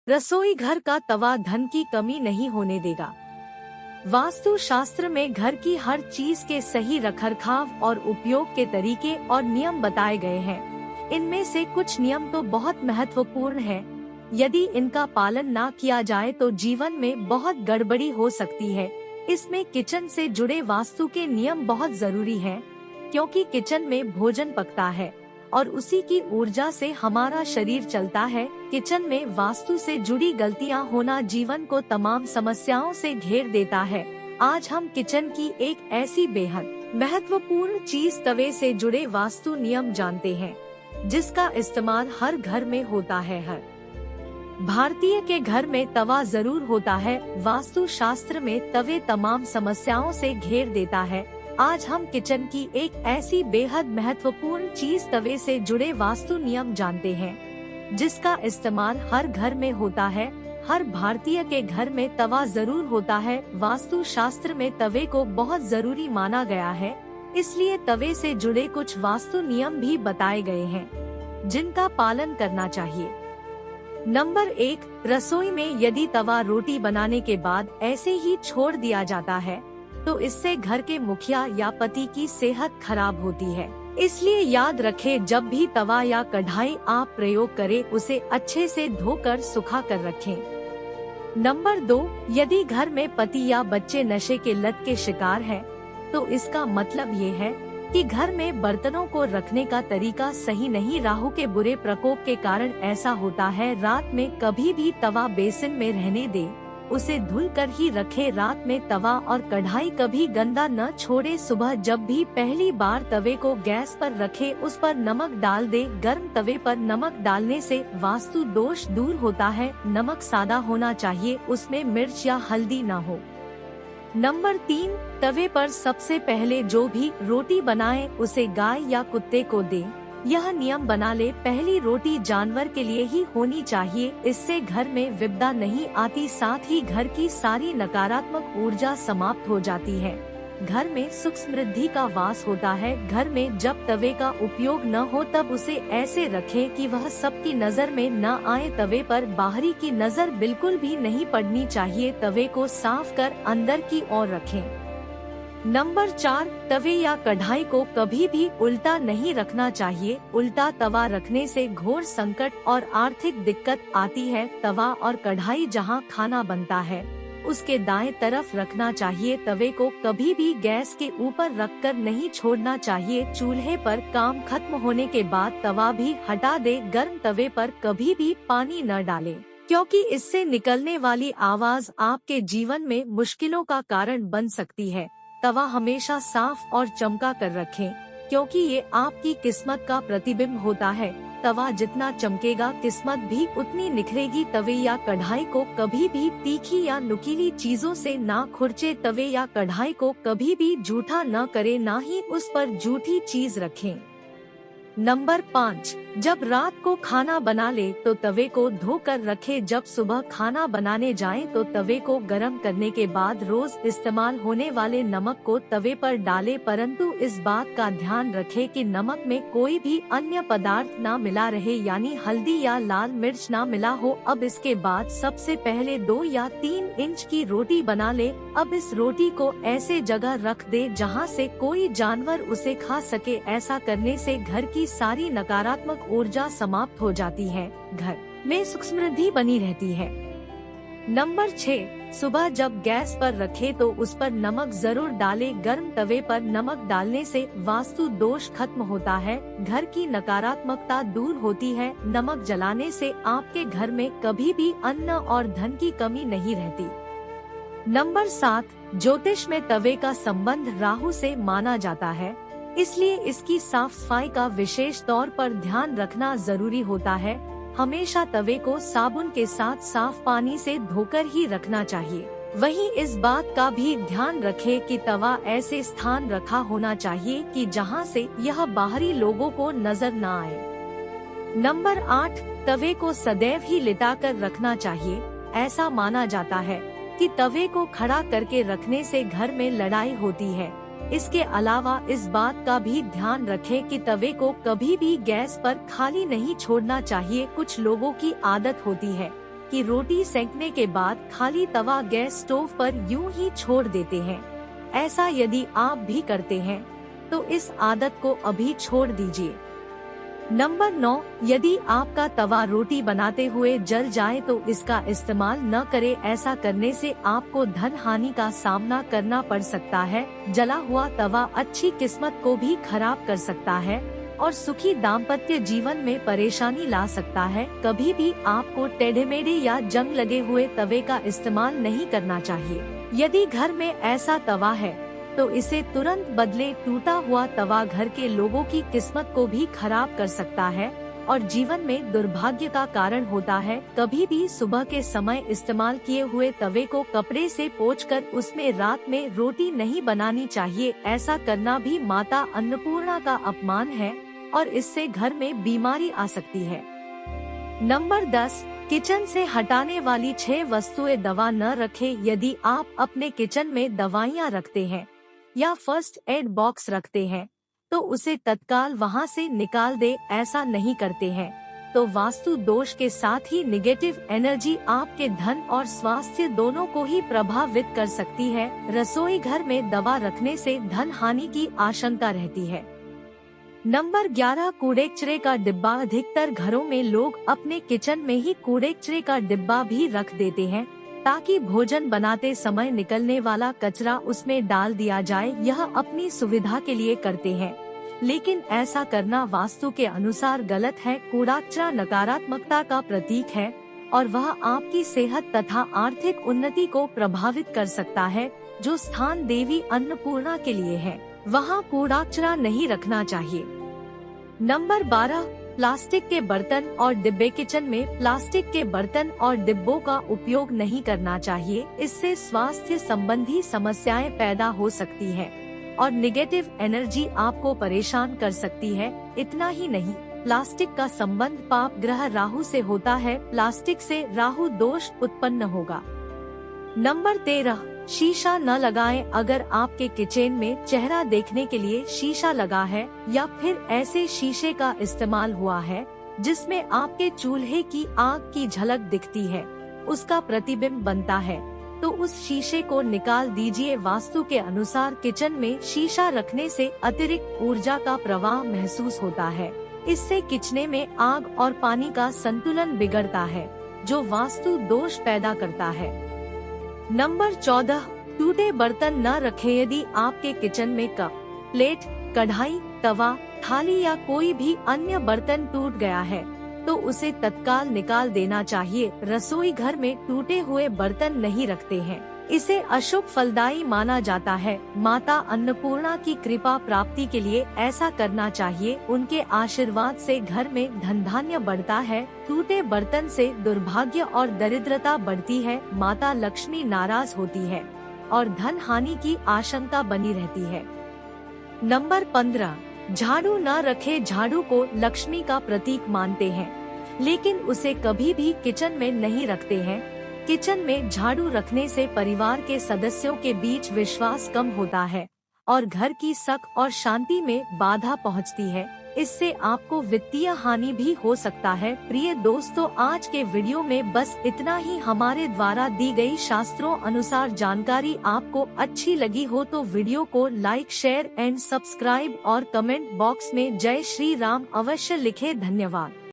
रसोई घर का तवा धन की कमी नहीं होने देगा। वास्तु शास्त्र में घर की हर चीज के सही रखरखाव और उपयोग के तरीके और नियम बताए गए हैं। इनमें से कुछ नियम तो बहुत महत्वपूर्ण हैं। यदि इनका पालन ना किया जाए तो जीवन में बहुत गड़बड़ी हो सकती है। इसमें किचन से जुड़े वास्तु के नियम बहुत जरूरी हैं, क्योंकि किचन में भोजन पकता है और उसी की ऊर्जा से हमारा शरीर चलता है। किचन में वास्तु से जुड़ी गलतियां होना जीवन को तमाम समस्याओं से घेर देता है। आज हम किचन की एक ऐसी बेहद महत्वपूर्ण चीज तवे से जुड़े वास्तु नियम जानते हैं, जिसका इस्तेमाल हर घर में होता है। हर भारतीय के घर में तवा जरूर होता है। वास्तु शास्त्र में तवे तमाम समस्याओं से घेर देता है। आज हम किचन की एक ऐसी बेहद महत्वपूर्ण चीज तवे से जुड़े वास्तु नियम जानते हैं, जिसका इस्तेमाल हर घर में होता है। हर भारतीय के घर में तवा जरूर होता है। वास्तु शास्त्र में तवे को बहुत जरूरी माना गया है, इसलिए तवे से जुड़े कुछ वास्तु नियम भी बताए गए हैं, जिनका पालन करना चाहिए। नंबर 1, रसोई में यदि तवा रोटी बनाने के बाद ऐसे ही छोड़ दिया जाता है तो इससे घर के मुखिया या पति की सेहत खराब होती है। इसलिए याद रखें, जब भी तवा या कढ़ाई आप प्रयोग करें उसे अच्छे से धोकर सुखा कर रखें। नंबर 2, यदि घर में पति या बच्चे नशे के लत के शिकार हैं, तो इसका मतलब ये है कि घर में बर्तनों को रखने का तरीका सही नहीं। राहु के बुरे प्रकोप के कारण ऐसा होता है। रात में कभी भी तवा बेसिन में रहने दे, उसे धुल कर ही रखे। रात में तवा और कढ़ाई कभी गंदा न छोड़े। सुबह जब भी पहली बार तवे को गैस पर रखे, उस पर नमक डाल दे। गर्म तवे पर नमक डालने से वास्तु दोष दूर होता है। नमक सादा होना चाहिए, उसमें मिर्च या हल्दी न हो। नंबर 3, तवे पर सबसे पहले जो भी रोटी बनाए उसे गाय या कुत्ते को दे। यह नियम बना ले, पहली रोटी जानवर के लिए ही होनी चाहिए। इससे घर में विपदा नहीं आती, साथ ही घर की सारी नकारात्मक ऊर्जा समाप्त हो जाती है। घर में सुख समृद्धि का वास होता है। घर में जब तवे का उपयोग न हो तब उसे ऐसे रखें कि वह सबकी नजर में न आए। तवे पर बाहरी की नजर बिल्कुल भी नहीं पड़नी चाहिए। तवे को साफ कर अंदर की ओर रखें। नंबर 4, तवे या कढ़ाई को कभी भी उल्टा नहीं रखना चाहिए। उल्टा तवा रखने से घोर संकट और आर्थिक दिक्कत आती है। तवा और कढ़ाई जहां खाना बनता है उसके दाएं तरफ रखना चाहिए। तवे को कभी भी गैस के ऊपर रखकर नहीं छोड़ना चाहिए। चूल्हे पर काम खत्म होने के बाद तवा भी हटा दे। गर्म तवे पर कभी भी पानी न डालें, क्योंकि इससे निकलने वाली आवाज आपके जीवन में मुश्किलों का कारण बन सकती है। तवा हमेशा साफ और चमका कर रखें, क्योंकि ये आपकी किस्मत का प्रतिबिंब होता है। तवा जितना चमकेगा किस्मत भी उतनी निखरेगी। तवे या कढ़ाई को कभी भी तीखी या नुकीली चीजों से ना खुरचे। तवे या कढ़ाई को कभी भी जूठा न करे, ना ही उस पर जूठी चीज रखें। नंबर 5, जब रात को खाना बना ले तो तवे को धोकर रखे। जब सुबह खाना बनाने जाएं तो तवे को गर्म करने के बाद रोज इस्तेमाल होने वाले नमक को तवे पर डालें, परंतु इस बात का ध्यान रखें कि नमक में कोई भी अन्य पदार्थ ना मिला रहे, यानी हल्दी या लाल मिर्च ना मिला हो। अब इसके बाद सबसे पहले 2 या 3 इंच की रोटी बना ले। अब इस रोटी को ऐसे जगह रख दे जहां से कोई जानवर उसे खा सके। ऐसा करने से घर की सारी नकारात्मक ऊर्जा समाप्त हो जाती है। घर में सुख समृद्धि बनी रहती है। नंबर 6, सुबह जब गैस पर रखे तो उस पर नमक जरूर डाले। गर्म तवे पर नमक डालने से वास्तु दोष खत्म होता है, घर की नकारात्मकता दूर होती है। नमक जलाने से आपके घर में कभी भी अन्न और धन की कमी नहीं रहती। नंबर 7, ज्योतिष में तवे का संबंध राहु से माना जाता है, इसलिए इसकी साफ सफाई का विशेष तौर पर ध्यान रखना जरूरी होता है। हमेशा तवे को साबुन के साथ साफ पानी से धोकर ही रखना चाहिए। वहीं इस बात का भी ध्यान रखें कि तवा ऐसे स्थान रखा होना चाहिए कि जहां से यह बाहरी लोगों को नजर न आए। नंबर 8, तवे को सदैव ही लिटाकर रखना चाहिए। ऐसा माना जाता है कि तवे को खड़ा करके रखने से घर में लड़ाई होती है। इसके अलावा इस बात का भी ध्यान रखें कि तवे को कभी भी गैस पर खाली नहीं छोड़ना चाहिए। कुछ लोगों की आदत होती है कि रोटी सेंकने के बाद खाली तवा गैस स्टोव पर यूं ही छोड़ देते हैं। ऐसा यदि आप भी करते हैं तो इस आदत को अभी छोड़ दीजिए। नंबर 9, यदि आपका तवा रोटी बनाते हुए जल जाए तो इसका इस्तेमाल न करें। ऐसा करने से आपको धन हानि का सामना करना पड़ सकता है। जला हुआ तवा अच्छी किस्मत को भी खराब कर सकता है और सुखी दाम्पत्य जीवन में परेशानी ला सकता है। कभी भी आपको टेढ़े-मेढ़े या जंग लगे हुए तवे का इस्तेमाल नहीं करना चाहिए। यदि घर में ऐसा तवा है तो इसे तुरंत बदले। टूटा हुआ तवा घर के लोगों की किस्मत को भी खराब कर सकता है और जीवन में दुर्भाग्य का कारण होता है। कभी भी सुबह के समय इस्तेमाल किए हुए तवे को कपड़े से पोंछकर उसमें रात में रोटी नहीं बनानी चाहिए। ऐसा करना भी माता अन्नपूर्णा का अपमान है और इससे घर में बीमारी आ सकती है। नंबर 10, किचन से हटाने वाली 6 वस्तुएं। दवा न रखें। यदि आप अपने किचन में दवाइयाँ रखते हैं या फर्स्ट एड बॉक्स रखते हैं तो उसे तत्काल वहां से निकाल दे। ऐसा नहीं करते हैं तो वास्तु दोष के साथ ही निगेटिव एनर्जी आपके धन और स्वास्थ्य दोनों को ही प्रभावित कर सकती है। रसोई घर में दवा रखने से धन हानि की आशंका रहती है। नंबर 11, कूड़े कचरे का डिब्बा। अधिकतर घरों में लोग अपने किचन में ही कूड़े कचरे का डिब्बा भी रख देते हैं ताकि भोजन बनाते समय निकलने वाला कचरा उसमें डाल दिया जाए। यह अपनी सुविधा के लिए करते हैं, लेकिन ऐसा करना वास्तु के अनुसार गलत है। कूड़ा कचरा नकारात्मकता का प्रतीक है और वह आपकी सेहत तथा आर्थिक उन्नति को प्रभावित कर सकता है। जो स्थान देवी अन्नपूर्णा के लिए है वहाँ कूड़ा कचरा नहीं रखना चाहिए। नंबर 12, प्लास्टिक के बर्तन और डिब्बे। किचन में प्लास्टिक के बर्तन और डिब्बों का उपयोग नहीं करना चाहिए। इससे स्वास्थ्य संबंधी समस्याएं पैदा हो सकती है और निगेटिव एनर्जी आपको परेशान कर सकती है। इतना ही नहीं, प्लास्टिक का संबंध पाप ग्रह राहु से होता है। प्लास्टिक से राहु दोष उत्पन्न होगा। नंबर 13, शीशा न लगाएं। अगर आपके किचन में चेहरा देखने के लिए शीशा लगा है या फिर ऐसे शीशे का इस्तेमाल हुआ है जिसमें आपके चूल्हे की आग की झलक दिखती है, उसका प्रतिबिंब बनता है, तो उस शीशे को निकाल दीजिए। वास्तु के अनुसार किचन में शीशा रखने से अतिरिक्त ऊर्जा का प्रवाह महसूस होता है। इससे किचन में आग और पानी का संतुलन बिगड़ता है जो वास्तु दोष पैदा करता है। नंबर 14, टूटे बर्तन न रखें। यदि आपके किचन में कप, प्लेट, कढ़ाई, तवा, थाली या कोई भी अन्य बर्तन टूट गया है तो उसे तत्काल निकाल देना चाहिए। रसोई घर में टूटे हुए बर्तन नहीं रखते हैं, इसे अशुभ फलदायी माना जाता है। माता अन्नपूर्णा की कृपा प्राप्ति के लिए ऐसा करना चाहिए। उनके आशीर्वाद से घर में धन धान्य बढ़ता है। टूटे बर्तन से दुर्भाग्य और दरिद्रता बढ़ती है। माता लक्ष्मी नाराज होती है और धन हानि की आशंका बनी रहती है। नंबर 15, झाड़ू न रखे। झाड़ू को लक्ष्मी का प्रतीक मानते हैं, लेकिन उसे कभी भी किचन में नहीं रखते हैं। किचन में झाड़ू रखने से परिवार के सदस्यों के बीच विश्वास कम होता है और घर की सुख और शांति में बाधा पहुंचती है। इससे आपको वित्तीय हानि भी हो सकता है। प्रिय दोस्तों, आज के वीडियो में बस इतना ही। हमारे द्वारा दी गई शास्त्रों अनुसार जानकारी आपको अच्छी लगी हो तो वीडियो को लाइक, शेयर एंड सब्सक्राइब और कमेंट बॉक्स में जय श्री राम अवश्य लिखें। धन्यवाद।